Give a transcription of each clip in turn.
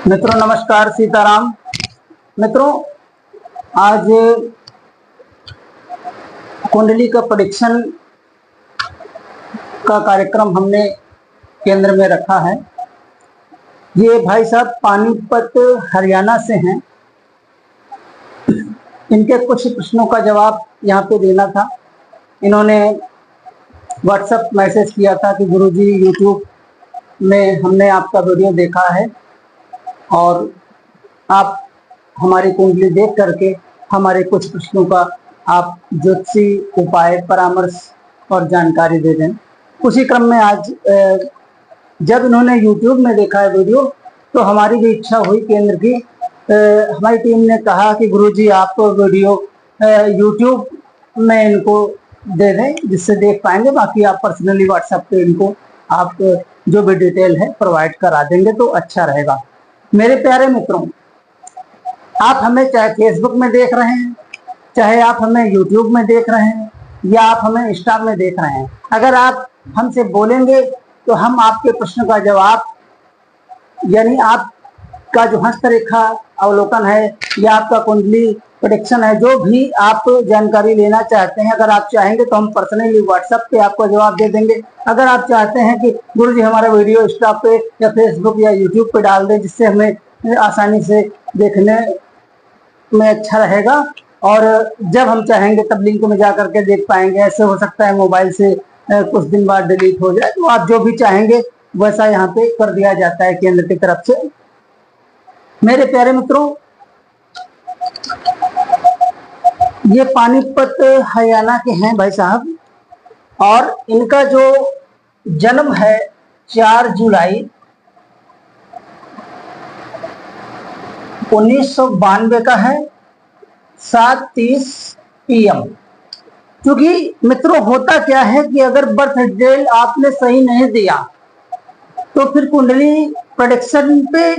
मित्रों नमस्कार, सीताराम। मित्रों, आज कुंडली का प्रेडिक्शन का कार्यक्रम हमने केंद्र में रखा है। ये भाई साहब पानीपत हरियाणा से हैं। इनके कुछ प्रश्नों का जवाब यहाँ पे देना था। इन्होंने व्हाट्सएप मैसेज किया था कि गुरुजी यूट्यूब में हमने आपका वीडियो देखा है और आप हमारी कुंडली देख करके हमारे कुछ प्रश्नों का आप ज्योतिषी उपाय, परामर्श और जानकारी दे दें। उसी क्रम में आज जब इन्होंने यूट्यूब में देखा है वीडियो तो हमारी भी इच्छा हुई केंद्र की। हमारी टीम ने कहा कि गुरुजी आप वीडियो यूट्यूब में इनको दे दें जिससे देख पाएंगे, बाकी आप पर्सनली व्हाट्सएप पे इनको आप जो भी डिटेल है प्रोवाइड करा देंगे तो अच्छा रहेगा। मेरे प्यारे मित्रों, आप हमें चाहे फेसबुक में देख रहे हैं, चाहे आप हमें यूट्यूब में देख रहे हैं या आप हमें इंस्टा में देख रहे हैं, अगर आप हमसे बोलेंगे तो हम आपके प्रश्न का जवाब, यानी आपका जो हस्तरेखा अवलोकन है या आपका कुंडली प्रेडिक्शन है, जो भी आप जानकारी लेना चाहते हैं, अगर आप चाहेंगे तो हम पर्सनली व्हाट्सएप पे आपको जवाब दे देंगे। अगर आप चाहते हैं कि गुरुजी हमारा वीडियो इंस्टा पे या फेसबुक या यूट्यूब पे डाल दें जिससे हमें आसानी से देखने में अच्छा रहेगा और जब हम चाहेंगे तब लिंक में जा करके देख पाएंगे। ऐसे हो सकता है मोबाइल से कुछ दिन बाद डिलीट हो जाए, तो आप जो भी चाहेंगे वैसा यहाँ पे कर दिया जाता है केंद्र की तरफ से। मेरे प्यारे मित्रों, ये पानीपत हरियाणा के हैं भाई साहब और इनका जो जन्म है 4 जुलाई 1992 का है, 7:30 PM। क्योंकि मित्रों होता क्या है कि अगर बर्थ डिटेल आपने सही नहीं दिया तो फिर कुंडली प्रेडिक्शन पे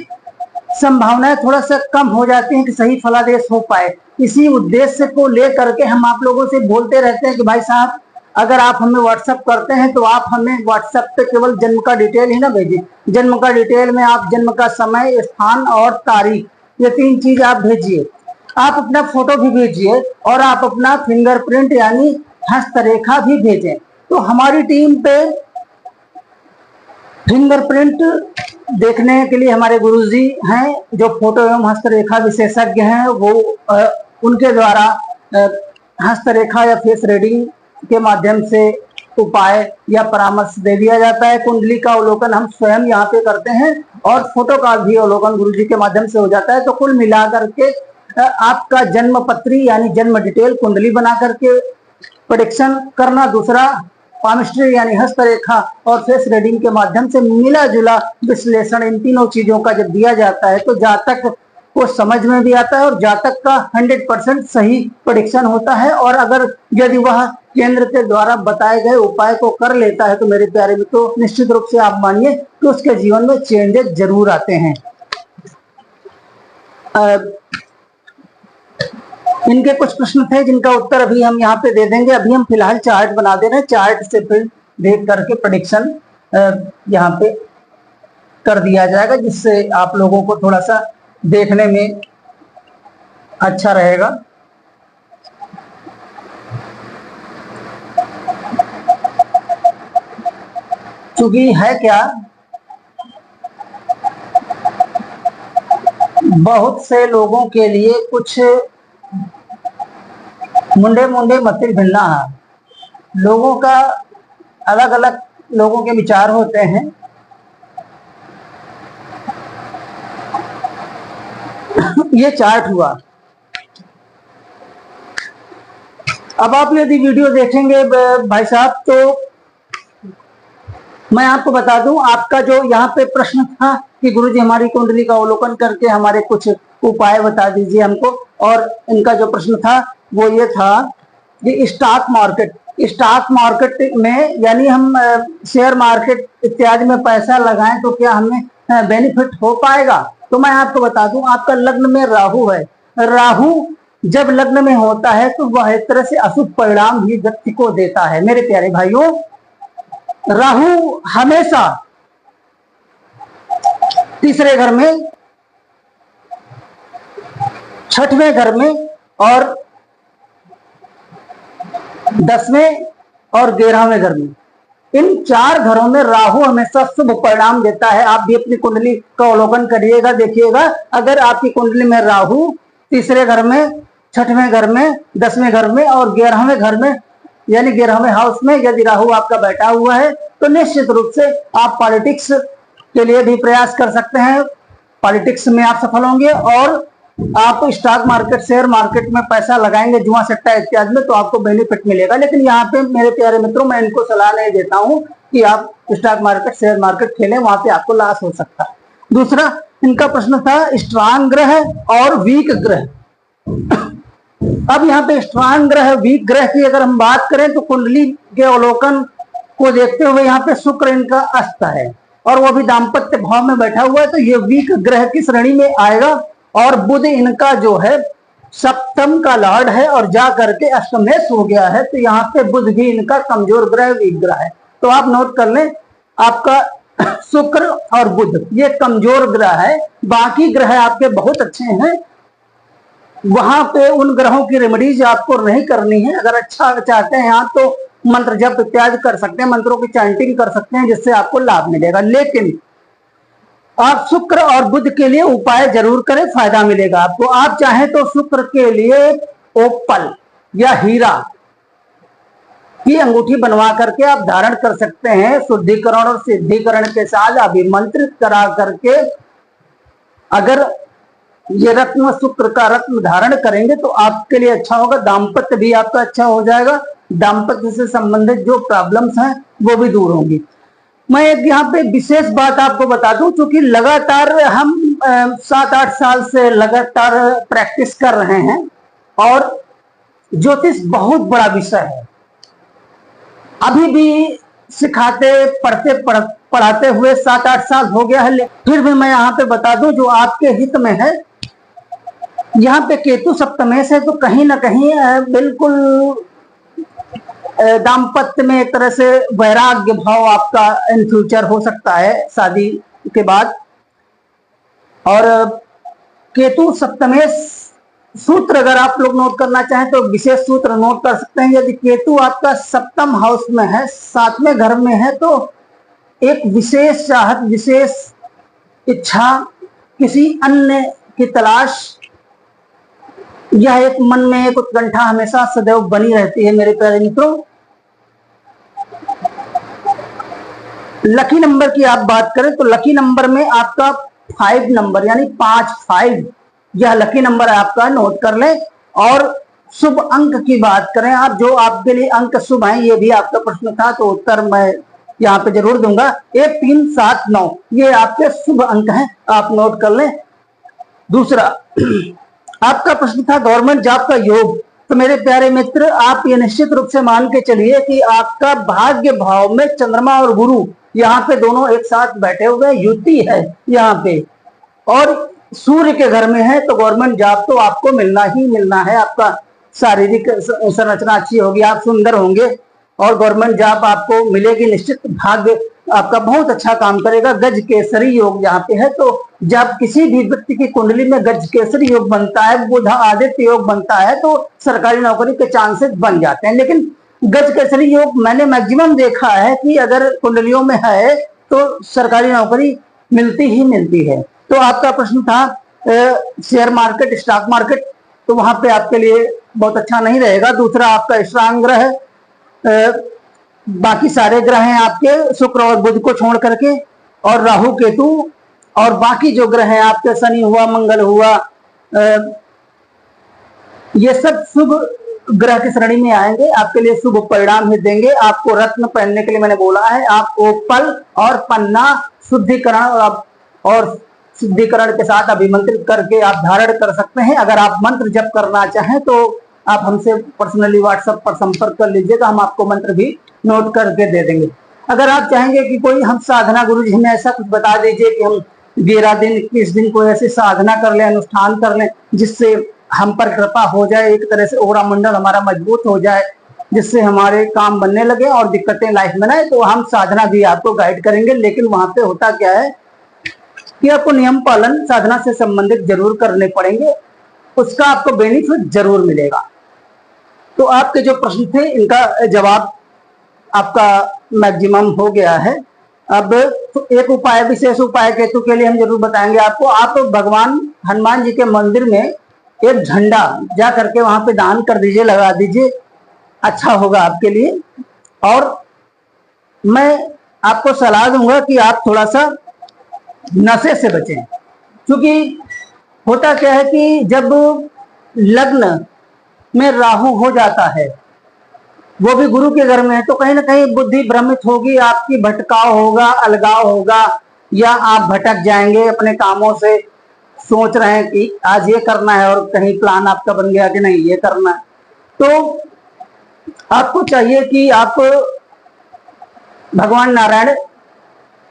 संभावनाएं थोड़ा सा कम हो जाती हैं कि सही फलादेश हो पाए। इसी उद्देश्य को लेकर के हम आप लोगों से बोलते रहते हैं कि भाई साहब अगर आप हमें व्हाट्सएप करते हैं तो आप हमें व्हाट्सएप पे केवल जन्म का डिटेल ही ना भेजिए। जन्म का डिटेल में आप जन्म का समय, स्थान और तारीख, ये 3 चीज आप भेजिए। आप अपना फोटो भी भेजिए और आप अपना फिंगरप्रिंट यानी हस्तरेखा भी भेजें। तो हमारी टीम पे फिंगरप्रिंट देखने के लिए हमारे गुरुजी हैं जो फोटो एवं हस्तरेखा विशेषज्ञ हैं। वो उनके द्वारा हस्तरेखा या फेस रीडिंग के माध्यम से उपाय या परामर्श दे दिया जाता है। कुंडली का अवलोकन हम स्वयं यहाँ पे करते हैं और फोटो का भी अवलोकन गुरुजी के माध्यम से हो जाता है। तो कुल मिलाकर के आपका जन्म पत्री यानी जन्म डिटेल कुंडली बना करके प्रेडिक्शन करना, दूसरा पामिस्ट्री यानी हस्तरेखा और फेस रीडिंग के माध्यम से मिला जुला विश्लेषण, इन तीनों चीजों का जब दिया जाता है तो जातक को समझ में भी आता है और जातक का 100% सही प्रेडिक्शन होता है। और अगर यदि वह केंद्र के द्वारा बताए गए उपाय को कर लेता है तो मेरे प्यारे मित्रों निश्चित रूप से आप मानिए कि उसके जीवन में चेंजेस जरूर आते हैं। इनके कुछ प्रश्न थे जिनका उत्तर अभी हम यहाँ पे दे देंगे। अभी हम फिलहाल चार्ट बना दे रहे हैं, चार्ट से फिर देख करके प्रेडिक्शन यहाँ पे कर दिया जाएगा जिससे आप लोगों को थोड़ा सा देखने में अच्छा रहेगा। क्योंकि है क्या, बहुत से लोगों के लिए कुछ मुंडे मुंडे मतिल भिन्ना है। लोगों का अलग अलग लोगों के विचार होते हैं। ये चार्ट हुआ। अब आप यदि वीडियो देखेंगे भाई साहब तो मैं आपको बता दूं, आपका जो यहाँ पे प्रश्न था कि गुरुजी हमारी कुंडली का अवलोकन करके हमारे कुछ उपाय बता दीजिए हमको, और इनका जो प्रश्न था वो ये था कि स्टॉक मार्केट में यानी हम शेयर मार्केट इत्यादि में पैसा लगाएं तो क्या हमें बेनिफिट हो पाएगा। तो मैं आपको बता दूं, आपका लग्न में राहु है। राहु जब लग्न में होता है तो वह एक तरह से अशुभ परिणाम ही व्यक्ति को देता है। मेरे प्यारे भाइयों, राहु हमेशा तीसरे घर में छठवें घर में और 10वें और 11वें घर में, इन 4 घरों में राहु हमेशा शुभ परिणाम देता है। आप भी अपनी कुंडली का अवलोकन करिएगा, देखिएगा अगर आपकी कुंडली में राहु तीसरे घर में, छठवें घर में, 10वें घर में और 11वें घर में यानी 11वें हाउस में यदि राहु आपका बैठा हुआ है तो निश्चित रूप से आप पॉलिटिक्स के लिए भी प्रयास कर सकते हैं, पॉलिटिक्स में आप सफल होंगे और आप स्टॉक मार्केट, शेयर मार्केट में पैसा लगाएंगे, जुआ सट्टा इत्यादि में, तो आपको बेनिफिट मिलेगा। लेकिन यहाँ पे मेरे प्यारे मित्रों, मैं इनको सलाह नहीं देता हूँ कि आप स्टॉक मार्केट, शेयर मार्केट खेलें, वहां पे आपको लॉस हो सकता है। दूसरा इनका प्रश्न था स्ट्रांग ग्रह और वीक ग्रह। अब यहाँ पे स्ट्रांग ग्रह, वीक ग्रह की अगर हम बात करें तो कुंडली के अवलोकन को देखते हुए यहाँ पे शुक्र इनका अस्त है और वो भी दाम्पत्य भाव में बैठा हुआ है, तो ये वीक ग्रह की श्रेणी में आएगा। और बुध इनका जो है सप्तम का लॉर्ड है और जा करके अष्टम में सो गया है, तो यहाँ पे बुध भी इनका कमजोर ग्रह, वीक ग्रह है। तो आप नोट कर लें, आपका शुक्र और बुध ये कमजोर ग्रह है, बाकी ग्रह आपके बहुत अच्छे हैं। वहां पे उन ग्रहों की रेमेडीज आपको नहीं करनी है। अगर अच्छा चाहते हैं आप तो मंत्र जप इत्यादि कर सकते हैं, मंत्रों की चैंटिंग कर सकते हैं, जिससे आपको लाभ मिलेगा। लेकिन आप शुक्र और बुध के लिए उपाय जरूर करें, फायदा मिलेगा आपको। आप चाहें तो शुक्र के लिए ओपल या हीरा की अंगूठी बनवा करके आप धारण कर सकते हैं, शुद्धिकरण और सिद्धिकरण के साथ अभिमंत्रित करा करके। अगर ये रत्न, शुक्र का रत्न धारण करेंगे तो आपके लिए अच्छा होगा, दाम्पत्य भी आपका अच्छा हो जाएगा, दाम्पत्य से संबंधित जो प्रॉब्लम्स हैं वो भी दूर होंगी। मैं एक यहाँ पे विशेष बात आपको बता दूं, क्योंकि लगातार हम 7-8 साल से लगातार प्रैक्टिस कर रहे हैं और ज्योतिष बहुत बड़ा विषय है। अभी भी सिखाते, पढ़ाते हुए 7-8 साल हो गया है, फिर भी मैं यहाँ पे बता दूं जो आपके हित में है। यहाँ पे केतु सप्तमेश है, तो कहीं ना कहीं बिल्कुल दाम्पत्य में एक तरह से वैराग्य भाव आपका इन फ्यूचर हो सकता है शादी के बाद। और केतु सप्तमेश सूत्र अगर आप लोग नोट करना चाहें तो विशेष सूत्र नोट कर सकते हैं। यदि केतु आपका सप्तम हाउस में है, 7वें घर में है, तो एक विशेष चाहत, विशेष इच्छा, किसी अन्य की तलाश, यह एक मन में एक उत्कंठा हमेशा सदैव बनी रहती है मेरे प्यारे मित्रों। लकी नंबर की आप बात करें तो लकी नंबर में आपका 5 नंबर यानी 5 यह लकी नंबर आपका, नोट कर लें। और शुभ अंक की बात करें आप, जो आपके लिए अंक शुभ हैं, ये भी आपका प्रश्न था तो उत्तर मैं यहाँ पे जरूर दूंगा। 1, 3, 7, 9 ये आपके शुभ अंक हैं, आप नोट कर लें। दूसरा आपका प्रश्न था गवर्नमेंट जॉब का योग। तो मेरे प्यारे मित्र, आप ये निश्चित रूप से मान के चलिए कि आपका भाग्य भाव में चंद्रमा और गुरु यहाँ पे दोनों एक साथ बैठे हुए, युति है यहाँ पे, और सूर्य के घर में है, तो गवर्नमेंट जॉब तो आपको मिलना ही मिलना है। आपका शारीरिक संरचना अच्छी होगी, आप सुंदर होंगे और गवर्नमेंट जॉब आपको मिलेगी निश्चित। भाग्य आपका बहुत अच्छा काम करेगा। गज केसरी योग यहाँ पे है, तो जब किसी भी व्यक्ति की कुंडली में गज केसरी योग बनता है, बुध आदित्य योग बनता है, तो सरकारी नौकरी के चांसेस बन जाते हैं। लेकिन गज केसरी योग मैंने मैक्सिमम देखा है कि अगर कुंडलियों में है तो सरकारी नौकरी मिलती ही मिलती है। तो आपका प्रश्न था शेयर मार्केट, स्टॉक मार्केट, तो वहां पे आपके लिए बहुत अच्छा नहीं रहेगा। दूसरा आपका स्ट्रांग ग्रह है, बाकी सारे ग्रह हैं आपके शुक्र और बुध को छोड़ करके, और राहु केतु, और बाकी जो ग्रह हैं आपके शनि हुआ, मंगल हुआ, ये सब शुभ ग्रह की श्रेणी में आएंगे, आपके लिए शुभ परिणाम ही देंगे। आपको रत्न पहनने के लिए मैंने बोला है, आप ओपल और पन्ना शुद्धिकरण और शुद्धिकरण के साथ अभिमंत्रित करके आप धारण कर सकते हैं। अगर आप मंत्र जप करना चाहें तो आप हमसे पर्सनली व्हाट्सएप पर संपर्क कर लीजिएगा, हम आपको मंत्र भी नोट करके दे देंगे। अगर आप चाहेंगे कि कोई हम साधना, गुरु जी हमें ऐसा कुछ बता दीजिए कि हम 11 दिन 21 दिन कोई ऐसी साधना कर लें, अनुष्ठान कर लें, जिससे हम पर कृपा हो जाए, एक तरह से ओरा मंडल हमारा मजबूत हो जाए, जिससे हमारे काम बनने लगे और दिक्कतें लाइफ में ना आए, तो हम साधना भी आपको गाइड करेंगे। लेकिन वहां पे होता क्या है कि आपको नियम पालन साधना से संबंधित जरूर करने पड़ेंगे। उसका आपको बेनिफिट जरूर मिलेगा। तो आपके जो प्रश्न थे इनका जवाब आपका मैक्सिमम हो गया है। अब तो एक उपाय, विशेष उपाय केतु के लिए हम जरूर बताएंगे आपको। आप भगवान हनुमान जी के मंदिर में एक झंडा जा करके वहां पे दान कर दीजिए, लगा दीजिए, अच्छा होगा आपके लिए। और मैं आपको सलाह दूंगा कि आप थोड़ा सा नशे से बचें, क्योंकि होता क्या है कि जब लग्न में राहु हो जाता है, वो भी गुरु के घर में है, तो कहीं ना कहीं बुद्धि भ्रमित होगी, आपकी भटकाव होगा, अलगाव होगा, या आप भटक जाएंगे अपने कामों से। सोच रहे हैं कि आज ये करना है और कहीं प्लान आपका बन गया कि नहीं ये करना है। तो आपको चाहिए कि आप भगवान नारायण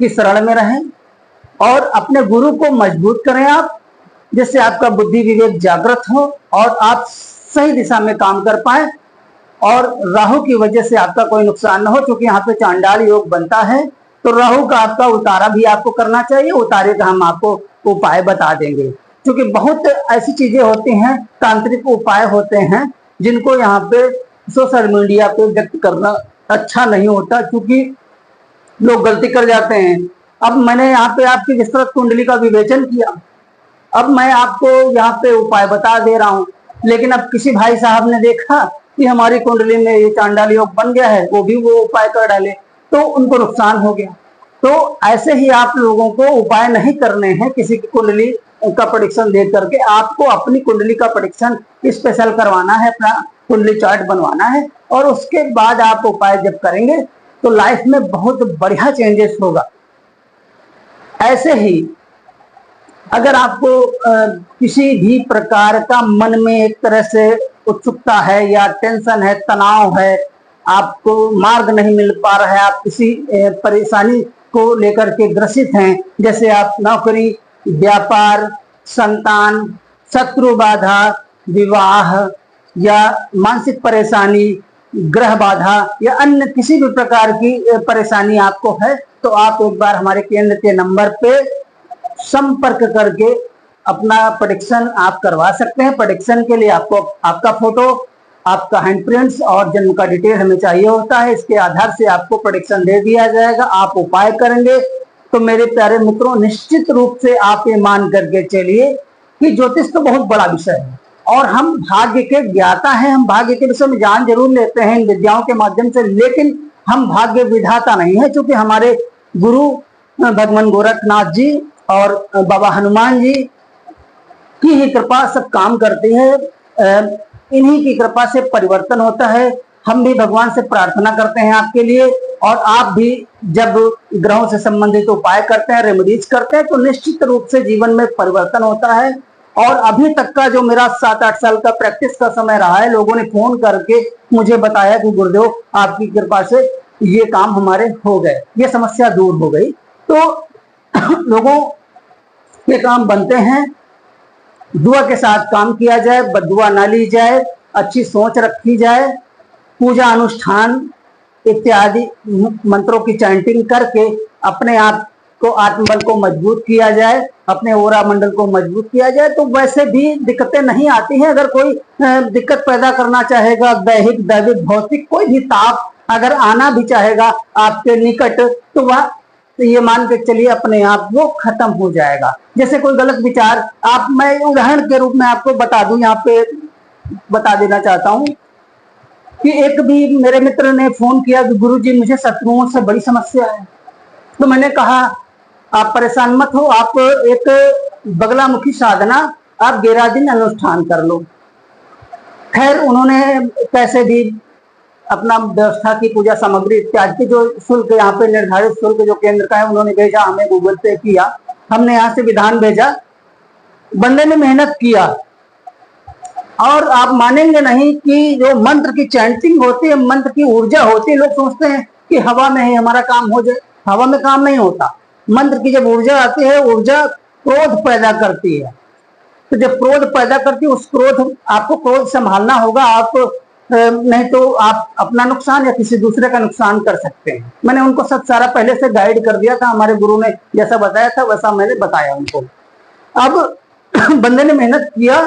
की शरण में रहें और अपने गुरु को मजबूत करें आप, जिससे आपका बुद्धि विवेक जागृत हो और आप सही दिशा में काम कर पाए और राहु की वजह से आपका कोई नुकसान ना हो। क्योंकि यहाँ पे चांडाल योग बनता है, तो राहु का आपका उतारा भी आपको करना चाहिए। उतारे का हम आपको उपाय बता देंगे, क्योंकि बहुत ऐसी चीजें होती हैं, तांत्रिक उपाय होते हैं, जिनको यहाँ पे सोशल मीडिया पे व्यक्त करना अच्छा नहीं होता, क्योंकि लोग गलती कर जाते हैं। अब मैंने यहाँ पे आपकी विस्तृत कुंडली का विवेचन किया, अब मैं आपको यहाँ पे उपाय बता दे रहा हूँ, लेकिन अब किसी भाई साहब ने देखा कि हमारी कुंडली में ये चांडाल योग बन गया है, वो भी वो उपाय कर डाले, तो उनको नुकसान हो गया। तो ऐसे ही आप लोगों को उपाय नहीं करने हैं किसी की कुंडली का प्रेडिक्शन देख करके। आपको अपनी कुंडली का प्रेडिक्शन स्पेशल करवाना है, अपना कुंडली चार्ट बनवाना है, और उसके बाद आप उपाय जब करेंगे तो लाइफ में बहुत बढ़िया चेंजेस होगा। ऐसे ही अगर आपको किसी भी प्रकार का मन में एक तरह से उत्सुकता है या टेंशन है, तनाव है, आपको मार्ग नहीं मिल पा रहा है, आप किसी परेशानी को लेकर के ग्रसित हैं, जैसे आप नौकरी, व्यापार, संतान, शत्रु बाधा, विवाह या मानसिक परेशानी, ग्रह बाधा या अन्य किसी भी प्रकार की परेशानी आपको है, तो आप एक बार हमारे केंद्र के नंबर पे संपर्क करके अपना प्रेडिक्शन आप करवा सकते हैं। प्रेडिक्शन के लिए आपको आपका फोटो, आपका हैंड प्रिंट्स और जन्म का डिटेल हमें चाहिए होता है। इसके आधार से आपको प्रेडिक्शन दे दिया जाएगा, आप उपाय करेंगे। तो मेरे प्यारे मित्रों, निश्चित रूप से आप ये मान करके चलिए कि ज्योतिष तो बहुत बड़ा विषय है और हम भाग्य के ज्ञाता हैं। हम भाग्य के विषय में जान जरूर लेते हैं इन विद्याओं के माध्यम से, लेकिन हम भाग्य विधाता नहीं है, क्योंकि हमारे गुरु भगवान गोरखनाथ जी और बाबा हनुमान जी की ही कृपा सब काम करती है। इन्हीं की कृपा से परिवर्तन होता है। हम भी भगवान से प्रार्थना करते हैं आपके लिए, और आप भी जब ग्रहों से संबंधित उपाय करते हैं, रेमेडीज करते हैं, तो निश्चित रूप से जीवन में परिवर्तन होता है। और अभी तक का जो मेरा 7-8 साल का प्रैक्टिस का समय रहा है, लोगों ने फोन करके मुझे बताया कि गुरुदेव आपकी कृपा से ये काम हमारे हो गए, ये समस्या दूर हो गई। तो लोगों के काम बनते हैं। दुआ के साथ काम किया जाए, बददुआ ना ली जाए, अच्छी सोच रखी जाए, पूजा अनुष्ठान इत्यादि मंत्रों की चैंटिंग करके अपने आप को, आत्मबल को मजबूत किया जाए, अपने ओरा मंडल को मजबूत किया जाए, तो वैसे भी दिक्कतें नहीं आती हैं। अगर कोई दिक्कत पैदा करना चाहेगा, दैहिक, दैविक, भौतिक कोई भी ताप अगर आना भी चाहेगा आपके निकट, तो वह तो ये मान के चलिए अपने आप वो खत्म हो जाएगा। जैसे कोई गलत विचार, आप, मैं उदाहरण के रूप में आपको बता दूं, यहाँ पे बता देना चाहता हूँ कि एक भी मेरे मित्र ने फोन किया कि गुरुजी मुझे शत्रुओं से बड़ी समस्या है। तो मैंने कहा आप परेशान मत हो, आप एक बगलामुखी साधना, आप 11 दिन अनुष्ठान कर लो। खैर उन्होंने कैसे भी अपना व्यवस्था की, पूजा सामग्री इत्यादि की जो शुल्क यहाँ पे निर्धारित शुल्क जो केंद्र का है उन्होंने भेजा, हमें गूगल पे किया, हमने यहाँ से विधान भेजा, बंदे ने मेहनत किया। और आप मानेंगे नहीं कि जो मंत्र की चैंटिंग होती है, मंत्र की ऊर्जा होती है, लोग सोचते हैं कि हवा में ही हमारा काम हो जाए, हवा में काम नहीं होता। मंत्र की जब ऊर्जा आती है, ऊर्जा क्रोध पैदा करती है, तो जब क्रोध पैदा करती है, उस क्रोध, आपको क्रोध संभालना होगा, आप नहीं तो आप अपना नुकसान या किसी दूसरे का नुकसान कर सकते हैं। मैंने उनको सब सारा पहले से गाइड कर दिया था, हमारे गुरु ने जैसा बताया था वैसा मैंने बताया उनको। अब बंदे ने मेहनत किया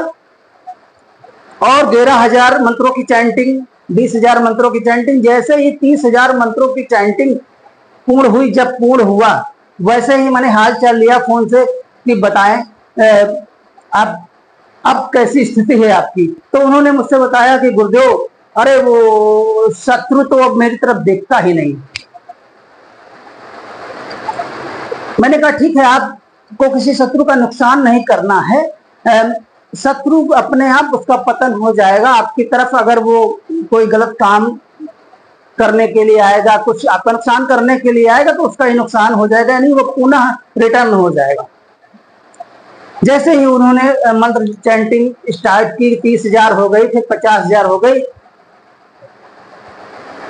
और 11,000 मंत्रों की चैंटिंग, 20,000 मंत्रों की चैंटिंग। जैसे ही 30,000 मंत्रों की चैंटिंग पूर्ण हुई, जब पूर्ण हुआ वैसे ही मैंने हाल चाल लिया फोन से कि बताएं आप अब कैसी स्थिति है आपकी। तो उन्होंने मुझसे बताया कि गुरुदेव, अरे वो शत्रु तो अब मेरी तरफ देखता ही नहीं। मैंने कहा ठीक है, आपको किसी शत्रु का नुकसान नहीं करना है, शत्रु अपने आप उसका पतन हो जाएगा आपकी तरफ। अगर वो कोई गलत काम करने के लिए आएगा, कुछ आपका नुकसान करने के लिए आएगा, तो उसका ही नुकसान हो जाएगा, यानी वो पुनः रिटर्न हो जाएगा। जैसे ही उन्होंने मंत्र चैंटिंग स्टार्ट की, 30,000 हो गई, फिर 50,000 हो गई,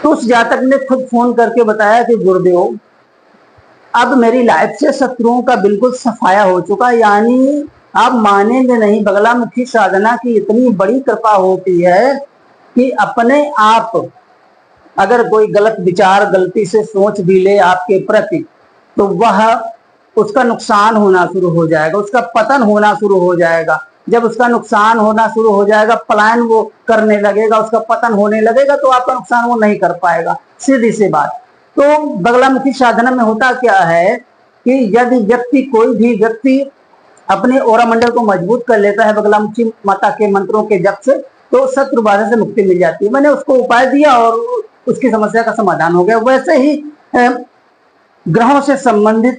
तो उस जातक ने खुद फोन करके बताया कि गुरुदेव, अब मेरी लाइफ से शत्रुओं का बिल्कुल सफाया हो चुका। यानी आप मानेंगे नहीं, बगलामुखी साधना की इतनी बड़ी कृपा होती है कि अपने आप अगर कोई गलत विचार गलती से सोच भी ले आपके प्रति, तो वह उसका नुकसान होना शुरू हो जाएगा, उसका पतन होना शुरू हो जाएगा। जब उसका नुकसान होना शुरू हो जाएगा, पलायन वो करने लगेगा, उसका पतन होने लगेगा, तो आपका नुकसान वो नहीं कर पाएगा। सीधी सी बात। तो बगलामुखी साधना में होता क्या है कि यदि व्यक्ति, कोई भी व्यक्ति अपने ओरा मंडल को मजबूत कर लेता है बगलामुखी माता के मंत्रों के जप से, तो शत्रु बाधा से मुक्ति मिल जाती है। मैंने उसको उपाय दिया और उसकी समस्या का समाधान हो गया। वैसे ही ग्रहों से संबंधित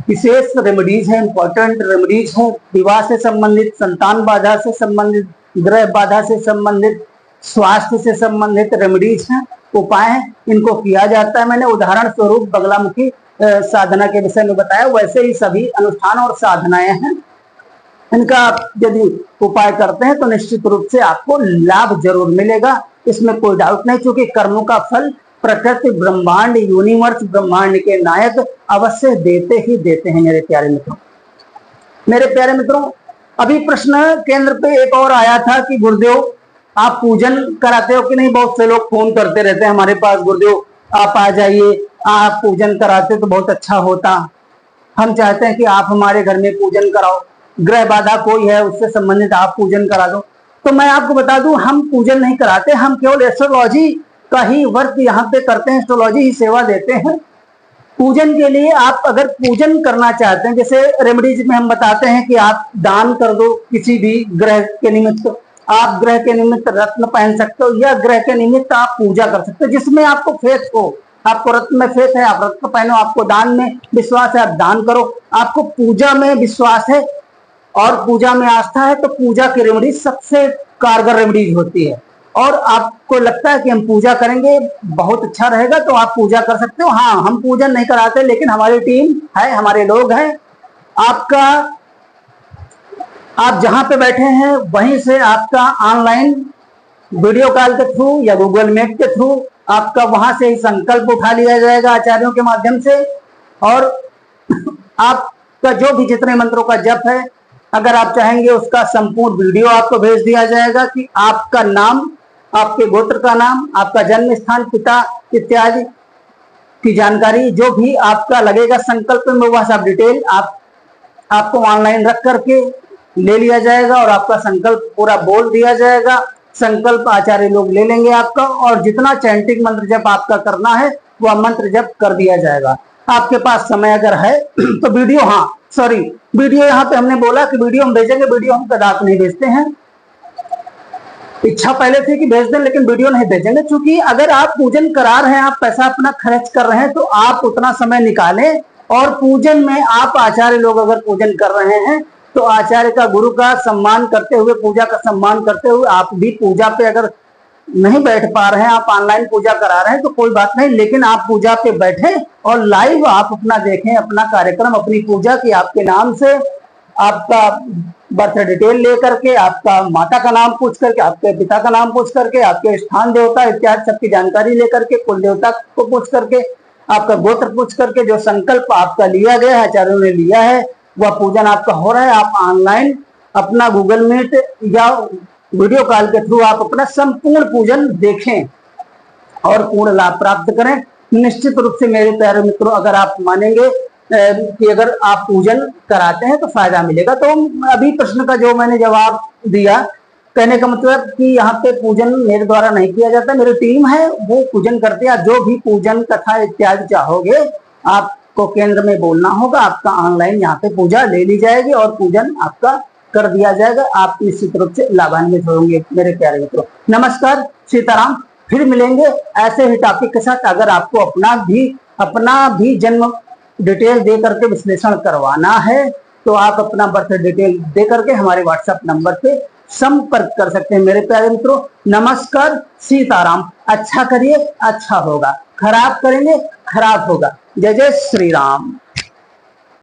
विशेष रेमेडीज हैं, इंपॉर्टेंट रेमेडीज हैं, विवाह से संबंधित, संतान बाधा से संबंधित, ग्रह बाधा से संबंधित, स्वास्थ्य से संबंधित रेमेडीज हैं, उपाय हैं, इनको किया जाता है। मैंने उदाहरण स्वरूप बगलामुखी साधना के विषय में बताया। वैसे ही सभी अनुष्ठान और साधनाएं हैं, इनका यदि उपाय करते हैं तो निश्चित रूप से आपको लाभ जरूर मिलेगा, इसमें कोई डाउट नहीं। क्योंकि कर्मों का फल प्रकृति, ब्रह्मांड, यूनिवर्स, ब्रह्मांड के नायक अवश्य देते ही देते हैं। मेरे प्यारे मित्रों, मेरे प्यारे मित्रों, अभी प्रश्न केंद्र पे एक और आया था कि गुरुदेव, आप पूजन कराते हो कि नहीं? बहुत से लोग फोन करते रहते हैं हमारे पास, गुरुदेव आप आ जाइए, आप पूजन कराते तो बहुत अच्छा होता, हम चाहते हैं कि आप हमारे घर में पूजन कराओ, ग्रह बाधा कोई है उससे संबंधित आप पूजन करा दो। तो मैं आपको बता दूं, हम पूजन नहीं कराते, हम केवल एस्ट्रोलॉजी का ही वर्क यहाँ पे करते हैं, एस्ट्रोलॉजी ही सेवा देते हैं। पूजन के लिए आप अगर पूजन करना चाहते हैं, जैसे रेमेडीज में हम बताते हैं कि आप दान कर दो किसी भी ग्रह के निमित्त, आप ग्रह के निमित्त रत्न पहन सकते हो, या ग्रह के निमित्त आप पूजा कर सकते हो, जिसमें आपको फेथ हो। आपको रत्न में फेथ है, आप रत्न पहनो, आपको दान में विश्वास है, आप दान करो, आपको पूजा में विश्वास है और पूजा में आस्था है, तो पूजा की रेमेडीज सबसे कारगर रेमेडीज होती है। और आपको लगता है कि हम पूजा करेंगे बहुत अच्छा रहेगा, तो आप पूजा कर सकते हो। हाँ, हम पूजन नहीं कराते, लेकिन हमारी टीम है, हमारे लोग हैं। आपका, आप जहां पे बैठे हैं वहीं से आपका ऑनलाइन वीडियो कॉल के थ्रू या गूगल मीट के थ्रू आपका वहां से ही संकल्प उठा लिया जाएगा आचार्यों के माध्यम से, और आपका जो भी जितने मंत्रों का जप है, अगर आप चाहेंगे उसका संपूर्ण वीडियो आपको भेज दिया जाएगा कि आपका नाम, आपके गोत्र का नाम, आपका जन्म स्थान, पिता इत्यादि की जानकारी जो भी आपका लगेगा संकल्प में, वह सब डिटेल आपको ऑनलाइन रख करके ले लिया जाएगा और आपका संकल्प पूरा बोल दिया जाएगा। संकल्प आचार्य लोग ले लेंगे आपका, और जितना चैंटिंग मंत्र जप आपका करना है वह मंत्र जप कर दिया जाएगा। आपके पास समय अगर है तो वीडियो, हाँ सॉरी, वीडियो यहाँ पे हमने बोला कि वीडियो हम भेजेंगे, वीडियो हम कदाप नहीं भेजते हैं। इच्छा पहले थी कि भेज दें, लेकिन वीडियो नहीं भेजेंगे, क्योंकि अगर आप पूजन करा रहे हैं, आप पैसा अपना खर्च कर रहे हैं, तो आप उतना समय निकालें। और पूजन में आप आचार्य लोग अगर पूजन कर रहे हैं तो आचार्य का, गुरु का सम्मान करते हुए, पूजा का सम्मान करते हुए, आप भी पूजा पे अगर नहीं बैठ पा रहे हैं, आप ऑनलाइन पूजा करा रहे हैं, तो कोई बात नहीं, लेकिन आप पूजा पे बैठे और लाइव आप अपना देखें, अपना कार्यक्रम, अपनी पूजा की, आपके नाम से आपका बर्थ डिटेल लेकर के, आपका माता का नाम पूछ करके, आपके पिता का नाम पूछ करके, आपके स्थान देवता इत्यादि सबकी जानकारी लेकर के, कुल देवता को पूछ करके, आपका गोत्र पूछ करके, जो संकल्प आपका लिया गया है, आचार्यों ने लिया है, वह पूजन आपका हो रहा है। आप ऑनलाइन अपना गूगल मीट या वीडियो कॉल के थ्रू आप अपना संपूर्ण पूजन देखें और पूर्ण लाभ प्राप्त करें। निश्चित रूप से मेरे प्यारे मित्रों, अगर आप मानेंगे कि अगर आप पूजन कराते हैं तो फायदा मिलेगा। तो अभी प्रश्न का जो मैंने जवाब दिया कहने का मतलब कि यहाँ पे पूजन मेरे द्वारा नहीं किया जाता, मेरी टीम है वो पूजन करते हैं। जो भी पूजन कथा इत्यादि चाहोगे आपको केंद्र में बोलना होगा, आपका ऑनलाइन यहाँ पे पूजा ले ली जाएगी और पूजन आपका कर दिया जाएगा। आप निश्चित रूप से लाभान्वित होंगे मेरे प्यारे मित्रों। नमस्कार, सीताराम। फिर मिलेंगे ऐसे ही टॉपिक के साथ। अगर आपको अपना भी जन्म डिटेल दे करके विश्लेषण करवाना है तो आप अपना बर्थ डिटेल दे करके हमारे व्हाट्सएप नंबर पे संपर्क कर सकते हैं मेरे प्यारे मित्रों। नमस्कार, सीताराम। अच्छा करिए, अच्छा होगा। खराब करेंगे, खराब होगा। जय जय श्री राम।